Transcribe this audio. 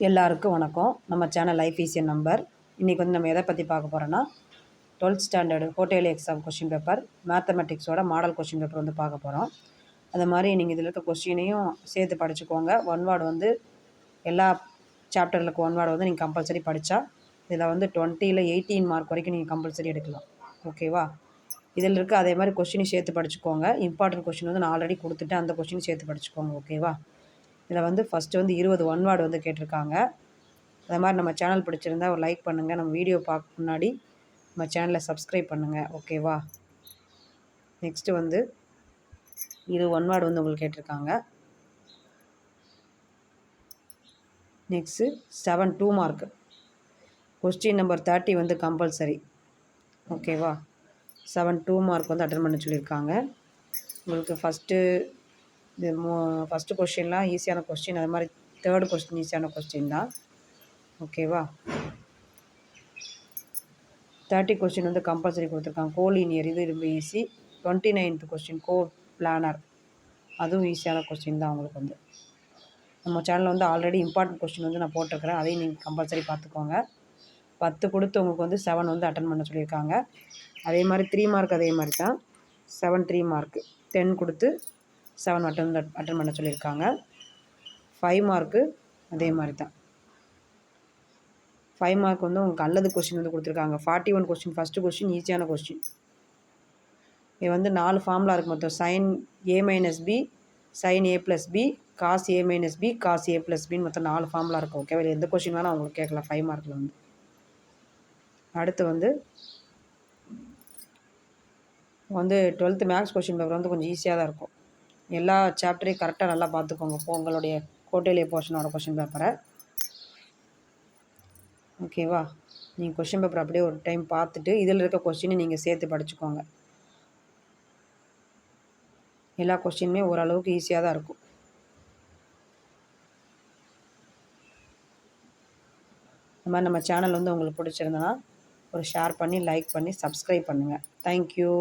எல்லாருக்கும் வணக்கம். நம்ம சேனல் லைஃப் ஈஸி நம்பர். இன்றைக்கி வந்து நம்ம எதை பற்றி பார்க்க போகிறோன்னா 12th standard quarterly exam question paper மேத்தமெட்டிக்ஸோட மாடல் கொஷின் பேப்பர் வந்து பார்க்க போகிறோம். அது மாதிரி நீங்கள் இதில் இருக்க கொஷினையும் சேர்த்து படிச்சுக்கோங்க. ஒன் வேர்டு வந்து எல்லா சாப்டரில் இருக்க ஒன் வேர்டு வந்து நீங்கள் கம்பல்சரி படித்தா இதில் வந்து 20ல் 18 மார்க் வரைக்கும் நீங்கள் கம்பல்சரி எடுக்கலாம். ஓகேவா? இதில் இருக்க அதே மாதிரி கொஷினையும் சேர்த்து படிச்சுக்கோங்க. இம்பார்ட்டன்ட் கொஷின் வந்து நான் ஆல்ரெடி கொடுத்துட்டு அந்த கொஷினும் சேர்த்து படிச்சுக்கோங்க. ஓகேவா? இதில் வந்து ஃபஸ்ட்டு வந்து 20 ஒன் வேர்டு வந்து கேட்டிருக்காங்க. அது மாதிரி நம்ம சேனல் பிடிச்சிருந்தா ஒரு லைக் பண்ணுங்கள். நம்ம வீடியோ பார்க்க முன்னாடி நம்ம சேனலை சப்ஸ்கிரைப் பண்ணுங்கள். ஓகேவா? நெக்ஸ்ட்டு வந்து இது ஒன் வேர்டு வந்து உங்களுக்கு கேட்டிருக்காங்க. நெக்ஸ்ட்டு 7 2 மார்க் கொஸ்டின் நம்பர் 30 வந்து கம்பல்சரி. ஓகேவா? 7 2 மார்க் வந்து அட்டன் பண்ண சொல்லியிருக்காங்க. உங்களுக்கு ஃபஸ்ட்டு கொஸ்டின்லாம் ஈஸியான கொஸ்டின். அது மாதிரி தேர்டு கொஸ்டின் ஈஸியான கொஸ்டின் தான். ஓகேவா? 30 கொஸ்டின் வந்து கம்பல்சரி கொடுத்துருக்காங்க. கோலீனியர் இது ரொம்ப ஈஸி. 29th கொஸ்டின் பிளானர் அதுவும் ஈஸியான கொஸ்டின் தான் உங்களுக்கு வந்து. நம்ம சேனலில் வந்து ஆல்ரெடி இம்பார்ட்டன்ட் கொஸ்டின் வந்து நான் போட்டிருக்கிறேன். அதையும் நீங்கள் கம்பல்சரி பார்த்துக்கோங்க. 10 கொடுத்து உங்களுக்கு வந்து 7 வந்து அட்டன் பண்ண சொல்லியிருக்காங்க. அதே மாதிரி 3 மார்க் அதே மாதிரி தான். 7 3 மார்க்கு 10 கொடுத்து 7 அட்டன் பண்ண சொல்லியிருக்காங்க. 5 மார்க்கு அதே மாதிரி தான். 5 மார்க் வந்து உங்களுக்கு அல்லது கொஸ்டின் வந்து கொடுத்துருக்காங்க. 41 கொஸ்டின் ஃபஸ்ட்டு கொஸ்டின் ஈஸியான கொஸ்டின். இது வந்து 4 ஃபார்முலா இருக்குது மொத்தம். sin a minus B, sin a plus B, cos a minus B, cos a plus பின்னு மொத்தம் 4 ஃபார்முலா இருக்குது. ஓகேவா? இது எந்த கொஸ்டின் வேணால் உங்களுக்கு கேட்கலாம் 5 மார்க்கில் வந்து. அடுத்து வந்து 12th மேக்ஸ் கொஸ்டின் பேப்பர் வந்து கொஞ்சம் ஈஸியாக தான் இருக்கும். எல்லா சாப்டரையும் கரெக்டாக நல்லா பார்த்துக்கோங்க. உங்களுடைய குவார்ட்டர்லி போர்ஷனோட கொஸ்டின் பேப்பரை. ஓகேவா? நீங்கள் கொஸ்டின் பேப்பர் அப்படியே ஒரு டைம் பார்த்துட்டு இதில் இருக்க கொஸ்டினை நீங்கள் சேர்த்து படிச்சுக்கோங்க. எல்லா கொஸ்டினுமே ஓரளவுக்கு ஈஸியாக தான் இருக்கும். இந்த மாதிரி நம்ம சேனல் வந்து உங்களுக்கு பிடிச்சிருந்தனா ஒரு ஷேர் பண்ணி லைக் பண்ணி சப்ஸ்கிரைப் பண்ணுங்கள். தேங்க்யூ.